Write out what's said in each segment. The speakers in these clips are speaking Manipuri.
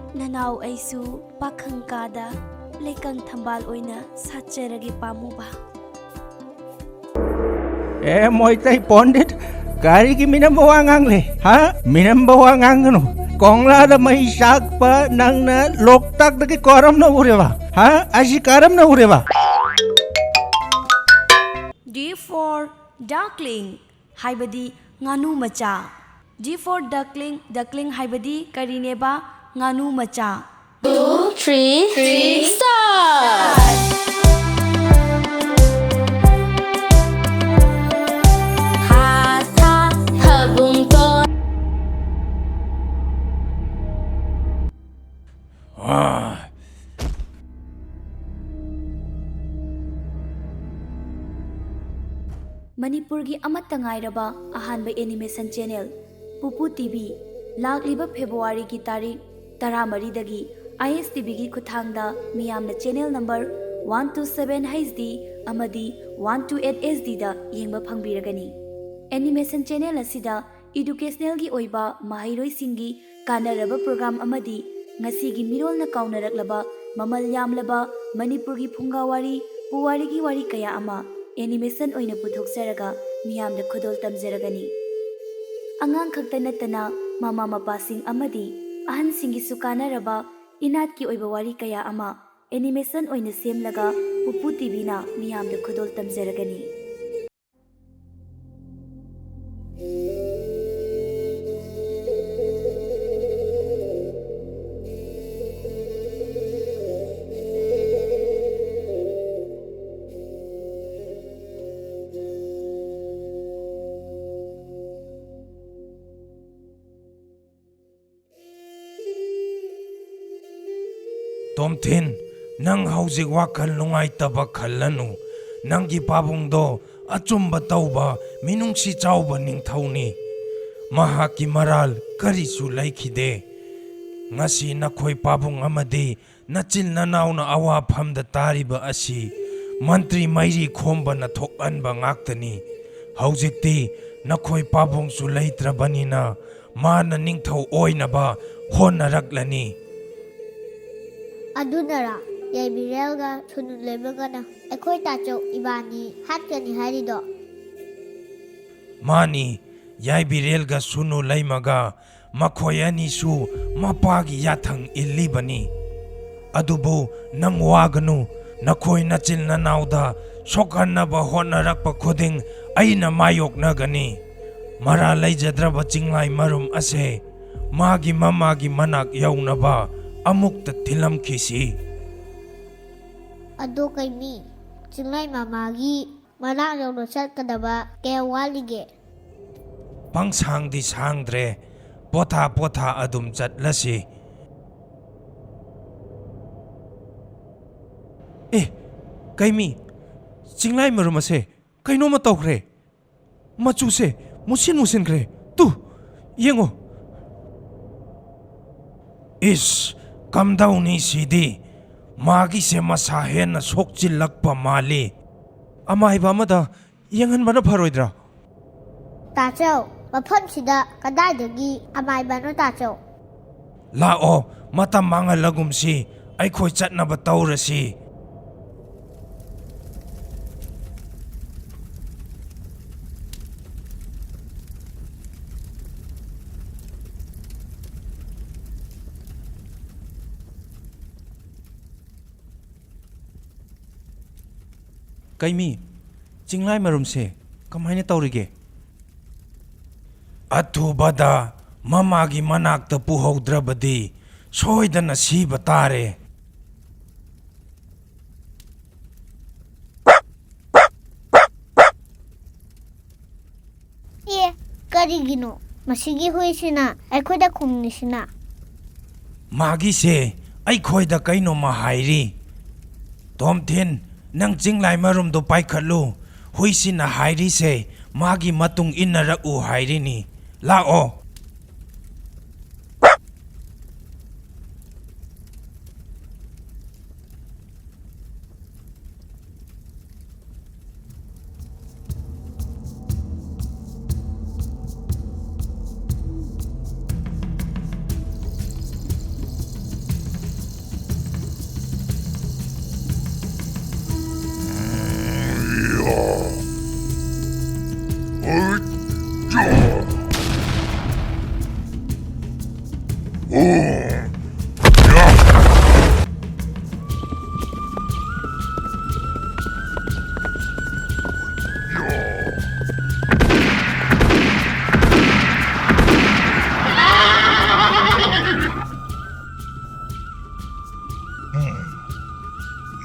Nanau aisu pakhang kada lekang thambal oina satcheragi pamuba. Moi tay pondit kari ki minam bawangang le ha minam bawangang no kongla da mai sak pa nang na loktak da ki koram na ureva ha aji karam na ureva. D for duckling haibadi nganu macha. D for duckling haibadi karineba nganu macha. 2, 3, start! Hata habungton Manipurgi amatta ngairaba ahanba animation channel Pupu TV lagliba February ki tarik 13 dagi ISTV gi khuthangda miyamna channel number 127 HD amadi 128 SD da yengba phangbiragani. Animation channel asida educational gi oiba mahairoi singi kanaraba program amadi ngasi gi mirol na kaunaraklaba mamal yamlaba Manipur gi phungawari puwari gi wari kaya ama animation oina puthokserega miyamda khodol tamjeragani. Angang khakta natana mama mapasing amadi ahan singi sukanaraba inat ki oiba wari kaya ama animation oina semlaga Pupu TV na miyamda khodol tamjeragani. Tomthin, nang hauzik wakal lungai taba khalanu, nanggi pabung do achumba tauba minungsi chauba ningthauni. Mahaki maral karisu laikhide. Ngasi nakhoi pabung amadi nachil nanauna awa phamda tariba asi mantri mairi khomba na thokanba ngaktani. Haujikti nakhoi pabung su leitrabanina mana ningthau oinaba honaraklani. Adunara yaibirelga thunu lebagana ekhoi tacho ibani hatkani harido Mani yaibirelga sunu laimaga makhoyani su mapagi yathang illibani adubu nang waganu nakhoi nachil nanauda sokanaba honarakpa khoding aina mayoknagani mara leijadraba chinglai marum ase magi mamagi manak yaunaba amukta thilam khisi ado kaimi chinglai mamagi manak yawno chatkadaba kaya walige pangsang di sangdre potha adum chatlasi kaimi chinglai marum ase kaino ma tawkhre machu se musin kre tu yengo kamdauni sidi magi se masahen na sokchil lakpa mali amai ba mada yengan bana pharoidra tacho mafam sida kadai dagi amai bano tacho lao matam mangal lagum si ai khoi chatna ba taurasi Kaimi, chinglai marum se kamaina taurige athubada mamagi manakta puhaudrabadi soidana siba tare karigino masigi huisina aikhoida khumnisina magi se ai khoida kaino ma hairi tomthin nang chinglai marum do paikhalu huisina hairi se magi matung innarak u hairi ni lao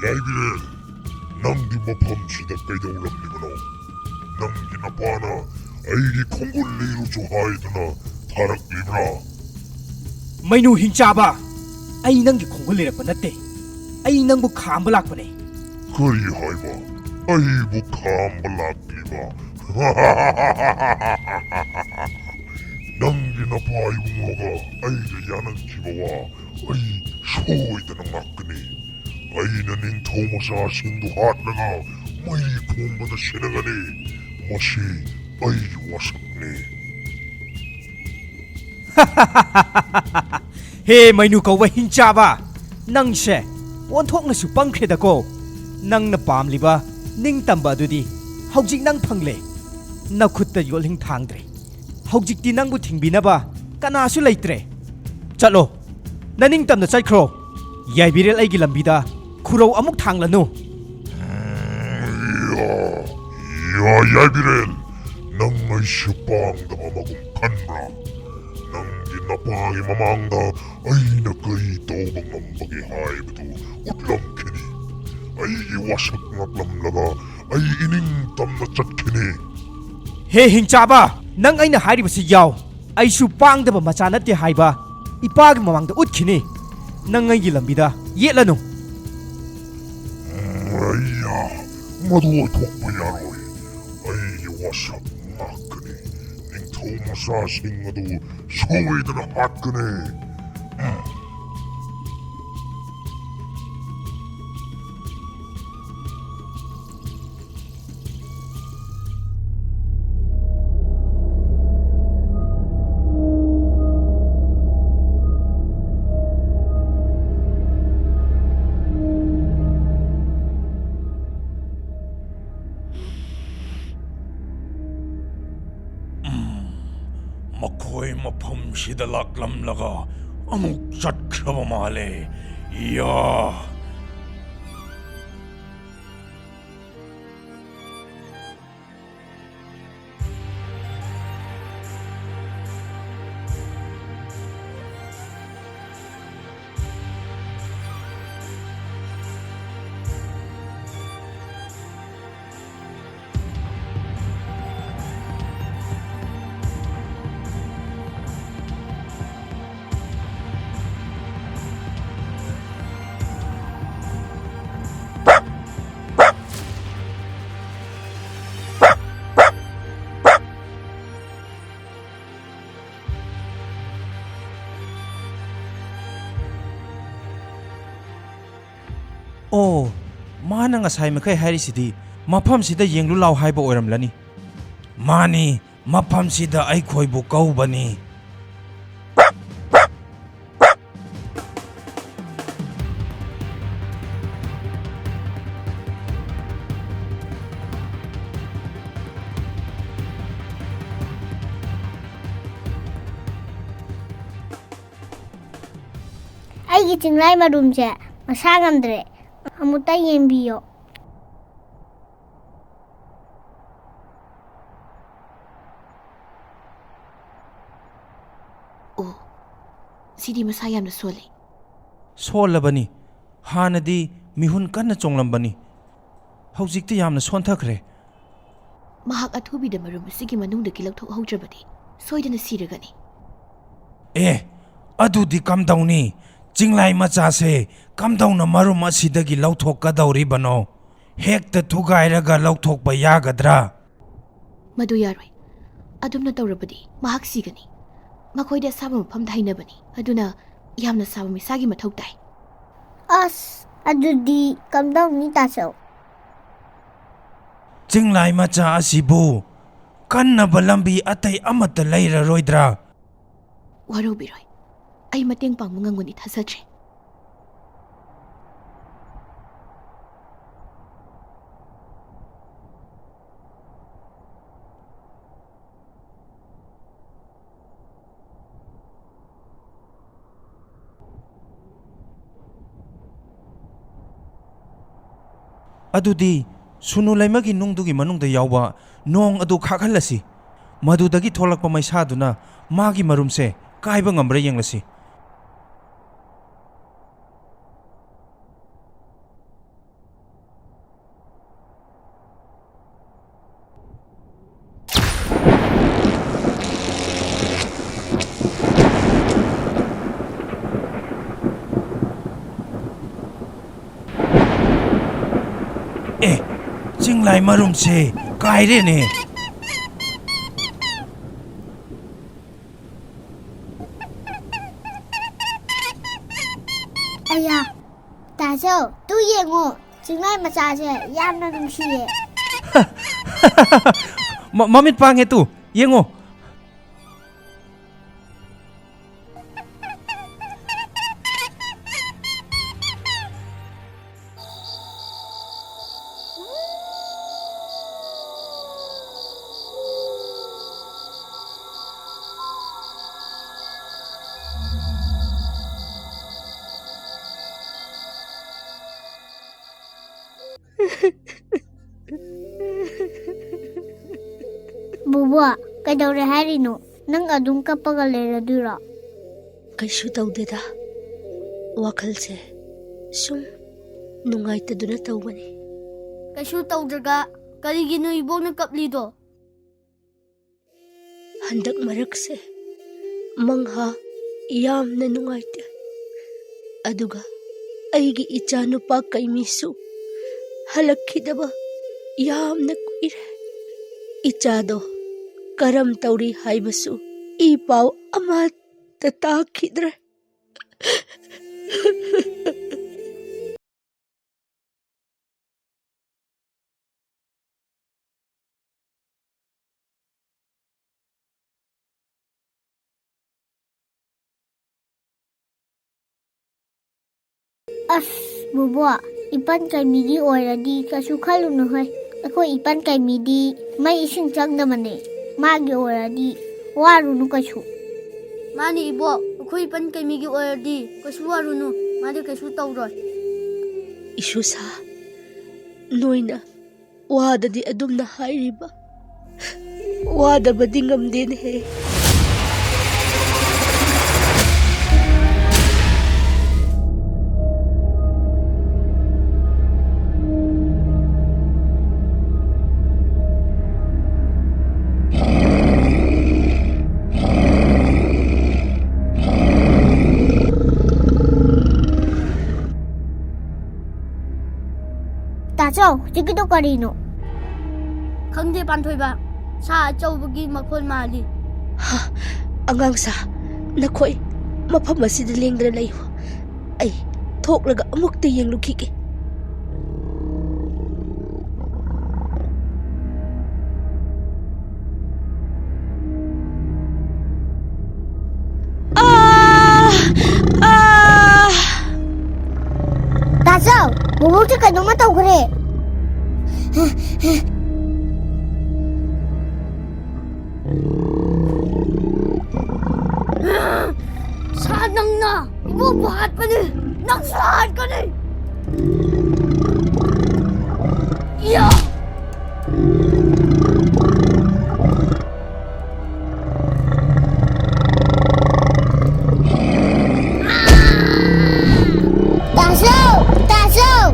ꯌꯥꯏꯕꯤꯔꯦꯜ ꯅꯪꯒꯤ ꯃꯐꯝꯁꯤꯗ ꯀꯩꯗꯧꯔꯝꯂꯤꯕꯅꯣ ꯅꯪꯒꯤ ꯅꯄꯥꯅ ꯑꯩꯒꯤ ꯈꯣꯡꯒꯨꯜ ꯂꯤꯔꯨꯆꯣ ꯍꯥꯏꯗꯨꯅ ꯊꯥꯔꯛꯂꯤꯕ꯭ꯔꯥ ꯃꯩꯅꯨ ꯍꯤꯡꯆꯥꯕ ꯑꯩ ꯅꯪꯒꯤ ꯈꯣꯡꯒꯨꯜ ꯂꯤꯔꯛꯄ ꯅꯠꯇꯦ ꯑꯩ ꯅꯪꯕꯨ ꯈꯥꯝꯕ ꯂꯥꯛꯄꯅꯦ ꯀꯔꯤ ꯍꯥꯏꯕ ꯑꯩꯕꯨ ꯈꯥꯝꯕ ꯂꯥꯛꯂꯤꯕ ꯅꯪꯒꯤ ꯅꯄꯥ ꯏꯕꯨꯡꯉꯣꯒ ꯑꯩꯒ ꯌꯥꯅꯈꯤꯕ ꯋꯥ ꯑꯩ ꯁꯣꯏꯗꯅ ꯉꯥꯛꯀꯅꯤ ꯑꯩꯅ ꯅꯤꯡꯊꯧ ꯃꯆꯥꯁꯤꯡꯗꯨ ꯍꯥꯠꯂꯒ ꯃꯩ ꯈꯣꯡꯕꯗ ꯁꯤꯟꯅꯒꯅꯤ ꯃꯁꯤ ꯑꯩꯒꯤ ꯋꯥꯁꯛꯅꯤ ꯍꯦ ꯃꯩꯅꯨ ꯀꯧꯕ ꯍꯤꯡꯆꯥꯕ ꯅꯪꯁꯦ ꯑꯣꯟꯊꯣꯛꯅꯁꯨ ꯄꯪꯈ꯭ꯔꯦꯗꯀꯣ ꯅꯪꯅ ꯄꯥꯝꯂꯤꯕ ꯅꯤꯡꯇꯝꯕ ꯑꯗꯨꯗꯤ ꯍꯧꯖꯤꯛ ꯅꯪ ꯐꯪꯂꯦ ꯅꯈꯨꯠꯇ ꯌꯣꯠꯂꯤꯡ ꯊꯥꯡꯗ꯭ꯔꯦ ꯍꯧꯖꯤꯛꯇꯤ ꯅꯪꯕꯨ ꯊꯤꯡꯕꯤꯅꯕ ꯀꯅꯥꯁꯨ ꯂꯩꯇ꯭ꯔꯦ ꯆꯠꯂꯣ ꯅꯅꯤꯡꯇꯝꯅ ꯆꯠꯈ꯭ꯔꯣ ꯌꯥꯏꯕꯤꯔꯦꯜ ꯑꯩꯒꯤ ꯂꯝꯕꯤꯗ ꯈꯨꯔꯧ ꯑꯃꯨꯛ ꯊꯥꯡꯂꯅꯨ ꯌꯥꯏꯕꯤꯔꯦꯜ ꯅꯪ ꯑꯩꯁꯨ ꯄꯥꯡꯗꯕ ꯃꯒꯨꯝ ꯈꯟꯕ꯭ꯔꯥ ꯅꯪꯒꯤ ꯅꯄꯥꯒꯤ ꯃꯃꯥꯡꯗ ꯑꯩꯅ ꯀꯔꯤ ꯇꯧꯕ ꯉꯝꯕꯒꯦ ꯍꯥꯏꯕꯗꯨ ꯎꯠꯂꯝꯈꯤꯅꯤ ꯑꯩꯒꯤ ꯋꯥꯁꯛ ꯉꯥꯛꯂꯝꯂꯒ ꯑꯩ ꯏꯅꯤꯡꯇꯝꯅ ꯆꯠꯈꯤꯅꯤ ꯍꯦ ꯍꯤꯡꯆꯥꯕ ꯅꯪ ꯑꯩꯅ ꯍꯥꯏꯔꯤꯕꯁꯤ ꯌꯥꯎ ꯑꯩꯁꯨ ꯄꯥꯡꯗꯕ ꯃꯆꯥ ꯅꯠꯇꯦ ꯍꯥꯏꯕ ꯏꯄꯥꯒꯤ ꯃꯃꯥꯡꯗ ꯎꯠꯈꯤꯅꯤ ꯅꯪ ꯑꯩꯒꯤ ꯂꯝꯕꯤꯗ ꯌꯦꯠꯂꯅꯨ ꯑꯩꯌꯥ ꯃꯗꯨ ꯑꯣꯏꯊꯣꯛꯄ ꯌꯥꯔꯣꯏ ꯑꯩꯒꯤ ꯋꯥꯁꯛ ꯉꯥꯛꯀꯅꯤ ꯅꯤꯡꯊꯧ ꯃꯆꯥꯁꯤꯡ ꯑꯗꯨ ꯁꯣꯏꯗꯅ ꯍꯥꯠꯀꯅꯤ ꯃꯈꯣꯏ ꯃꯐꯝꯁꯤꯗ ꯂꯥꯛꯂꯝꯂꯒ ꯑꯃꯨꯛ ꯆꯠꯈ꯭ꯔꯕ ꯃꯥꯜꯂꯦ ꯌꯥ ꯑꯣ ꯃꯥꯅ ꯉꯁꯥꯏ ꯃꯈꯩ ꯍꯥꯏꯔꯤꯁꯤꯗꯤ ꯃꯐꯝꯁꯤꯗ ꯌꯦꯡꯂꯨ ꯂꯥꯎ ꯍꯥꯏꯕ ꯑꯣꯏꯔꯝꯂꯅꯤ ꯃꯥꯅꯤ ꯃꯐꯝꯁꯤꯗ ꯑꯩꯈꯣꯏꯕꯨ ꯀꯧꯕꯅꯤ ꯑꯩꯒꯤ ꯆꯤꯡꯂꯥꯏ ꯃꯔꯨꯝꯁꯦ ꯃꯁꯥ ꯉꯝꯗ꯭ꯔꯦ ꯑꯃꯨꯛꯇ ꯌꯦꯡꯕꯤꯌꯣ ꯑꯣ ꯁꯤꯗꯤ ꯃꯁꯥ ꯌꯥꯝꯅ ꯁꯣꯜꯂꯤ ꯁꯣꯜꯂꯕꯅꯤ ꯍꯥꯟꯅꯗꯤ ꯃꯤꯍꯨꯟ ꯀꯟꯅ ꯆꯣꯡꯂꯝꯕꯅꯤ ꯍꯧꯖꯤꯛꯇꯤ ꯌꯥꯝꯅ ꯁꯣꯟꯊꯈ꯭ꯔꯦ ꯃꯍꯥꯛ ꯑꯊꯨꯕꯤꯗ ꯃꯔꯨꯝ ꯑꯁꯤꯒꯤ ꯃꯅꯨꯡꯗꯒꯤ ꯂꯧꯊꯣꯛꯍꯧꯗ꯭ꯔꯕꯗꯤ ꯁꯣꯏꯗꯅ ꯁꯤꯔꯒꯅꯤ ꯑꯦ ꯑꯗꯨꯗꯤ ꯀꯝꯗꯧꯅꯤ ꯆꯤꯡꯂꯥꯏ ꯃꯆꯥꯁꯦ ꯀꯝꯗꯧꯅ ꯃꯔꯨꯝ ꯑꯁꯤꯗꯒꯤ ꯂꯧꯊꯣꯛꯀꯗꯧꯔꯤꯕꯅꯣ ꯍꯦꯛꯇ ꯊꯨꯒꯥꯏꯔꯒ ꯂꯧꯊꯣꯛꯄ ꯌꯥꯒꯗ꯭ꯔꯥ ꯃꯗꯨ ꯌꯥꯔꯣꯏ ꯑꯗꯨꯝꯅ ꯇꯧꯔꯕꯗꯤ ꯃꯍꯥꯛ ꯁꯤꯒꯅꯤ ꯃꯈꯣꯏꯗꯤ ꯑꯁꯥꯕ ꯃꯐꯝꯗ ꯍꯩꯅꯕꯅꯤ ꯑꯗꯨꯅ ꯌꯥꯝꯅ ꯁꯥꯕ ꯃꯩꯁꯥꯒꯤ ꯃꯊꯧ ꯇꯥꯏ ꯑꯁ ꯑꯗꯨꯗꯤ ꯀꯝꯗꯧꯅꯤ ꯇꯥꯆꯧ ꯆꯤꯡꯂꯥꯏ ꯃꯆꯥ ꯑꯁꯤꯕꯨ ꯀꯟꯅꯕ ꯂꯝꯕꯤ ꯑꯇꯩ ꯑꯃꯠꯇ ꯂꯩꯔꯔꯣꯏꯗ꯭ꯔꯥ ꯋꯥꯔꯧꯕꯤꯔꯣꯏ ꯑꯩ ꯃꯇꯦꯡ ꯄꯥꯡꯕ ꯉꯝꯒꯅꯤ ꯊꯥꯖꯗ꯭ꯔꯦ ꯑꯗꯨꯗꯤ ꯁꯨꯅꯨ ꯂꯩꯃꯒꯤ ꯅꯨꯡꯗꯨꯒꯤ ꯃꯅꯨꯡꯗ ꯌꯥꯎꯕ ꯅꯣꯡ ꯑꯗꯨ ꯈꯥꯛꯍꯜꯂꯁꯤ ꯃꯗꯨꯗꯒꯤ ꯊꯣꯛꯂꯛꯄ ꯃꯩꯁꯥꯗꯨꯅ ꯃꯥꯒꯤ ꯃꯔꯨꯝꯁꯦ ꯀꯥꯏꯕ ꯉꯝꯕ꯭ꯔꯥ ꯌꯦꯡꯂꯁꯤ ꯑꯦ ꯆꯤꯡꯂꯥꯏ ꯃꯔꯨꯝꯁꯦ ꯀꯥꯏꯔꯦꯅꯦ ꯑꯌꯥ ꯇꯥꯆꯧ ꯇꯨ ꯌꯦꯡꯉꯣ ꯆꯤꯡꯂꯥꯏ ꯃꯆꯥꯁꯦ ꯌꯥꯝꯅ ꯅꯨꯡꯁꯤꯌꯦ ꯃꯃꯤꯠ ꯄꯥꯡꯉꯦ ꯇꯨ ꯌꯦꯡꯉꯣ ꯕꯨꯕꯣ ꯀꯩꯗꯧꯔꯦ ꯍꯥꯏꯔꯤꯅꯣ ꯅꯪ ꯑꯗꯨꯝ ꯀꯞꯄꯒ ꯂꯩꯔꯗꯣꯏꯔꯣ ꯀꯩꯁꯨ ꯇꯧꯗꯦꯗ ꯋꯥꯈꯜꯁꯦ ꯁꯨꯝ ꯅꯨꯡꯉꯥꯏꯇꯗꯨꯅ ꯇꯧꯕꯅꯤ ꯀꯩꯁꯨ ꯇꯧꯗ꯭ꯔꯒ ꯀꯔꯤꯒꯤꯅꯣ ꯏꯕꯣꯛꯅ ꯀꯞꯂꯤꯗꯣ ꯍꯟꯗꯛ ꯃꯔꯛꯁꯦ ꯃꯪꯍꯥ ꯌꯥꯝꯅ ꯅꯨꯡꯉꯥꯏꯇꯦ ꯑꯗꯨꯒ ꯑꯩꯒꯤ ꯏꯆꯥ ꯅꯨꯄꯥ ꯀꯩꯃꯤꯁꯨ ꯍꯜꯂꯛꯈꯤꯗꯕ ꯌꯥꯝꯅ ꯀꯨꯏꯔꯦ ꯏꯆꯥꯗꯣ ꯀꯔꯝ ꯇꯧꯔꯤ ꯍꯥꯏꯕꯁꯨ ꯏ ꯄꯥꯎ ꯑꯃꯠꯇ ꯇꯥꯈꯤꯗ꯭ꯔꯦ ꯑꯁ ꯕꯨꯕꯣ ꯏꯄꯟ ꯀꯩꯃꯤꯒꯤ ꯑꯣꯏꯔꯗꯤ ꯀꯩꯁꯨ ꯈꯜꯂꯨꯅꯨ ꯍꯣꯏ ꯑꯩꯈꯣꯏ ꯏꯄꯟ ꯀꯩꯃꯤꯗꯤ ꯃꯩ ꯏꯁꯤꯡ ꯆꯪꯗꯕꯅꯦ ꯃꯥꯒꯤ ꯑꯣꯏꯔꯗꯤ ꯋꯥꯔꯨꯅꯨ ꯀꯩꯁꯨ ꯃꯥꯅꯤ ꯏꯕꯣꯛ ꯑꯩꯈꯣꯏ ꯏꯄꯟ ꯀꯩꯃꯤꯒꯤ ꯑꯣꯏꯔꯗꯤ ꯀꯩꯁꯨ ꯋꯥꯔꯨꯅꯨ ꯃꯥꯗꯤ ꯀꯩꯁꯨ ꯇꯧꯔꯣꯏ ꯏꯁꯨꯁꯥ ꯅꯣꯏꯅ ꯋꯥꯗꯗꯤ ꯑꯗꯨꯝꯅ ꯍꯥꯏꯔꯤꯕ ꯋꯥꯗꯕꯗꯤ ꯉꯝꯗꯦꯅꯦꯍꯦ ꯇꯥꯆꯧ ꯍꯧꯖꯤꯛꯀꯤꯗꯣ ꯀꯔꯤꯅꯣ ꯈꯪꯗꯦ ꯄꯥꯟꯊꯣꯏꯕ ꯁꯥ ꯑꯆꯧꯕꯒꯤ ꯃꯈꯣꯜ ꯃꯥꯜꯂꯤ ꯑꯉꯥꯡꯁꯥ ꯅꯈꯣꯏ ꯃꯐꯝ ꯑꯁꯤꯗ ꯂꯦꯡꯗꯅ ꯂꯩꯌꯨ ꯑꯩ ꯊꯣꯛꯂꯒ ꯑꯃꯨꯛꯇ ꯌꯦꯡꯂꯨꯈꯤꯒꯦ ꯇꯥꯆꯧ ꯕꯨꯕꯣꯛꯁꯦ ꯀꯩꯅꯣꯝꯃ ꯇꯧꯈ꯭ꯔꯦ ꯁꯥ ꯅꯪꯅ ꯏꯕꯣꯛꯄꯨ ꯍꯥꯠꯄꯅꯤ ꯅꯪꯁꯨ ꯍꯥꯠꯀꯅꯤ ꯌꯥ Tazou! Tazou!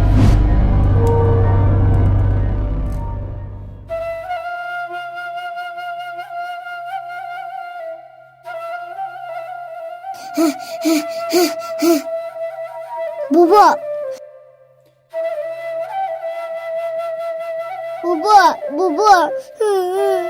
Bubo! Bubo! Bubo!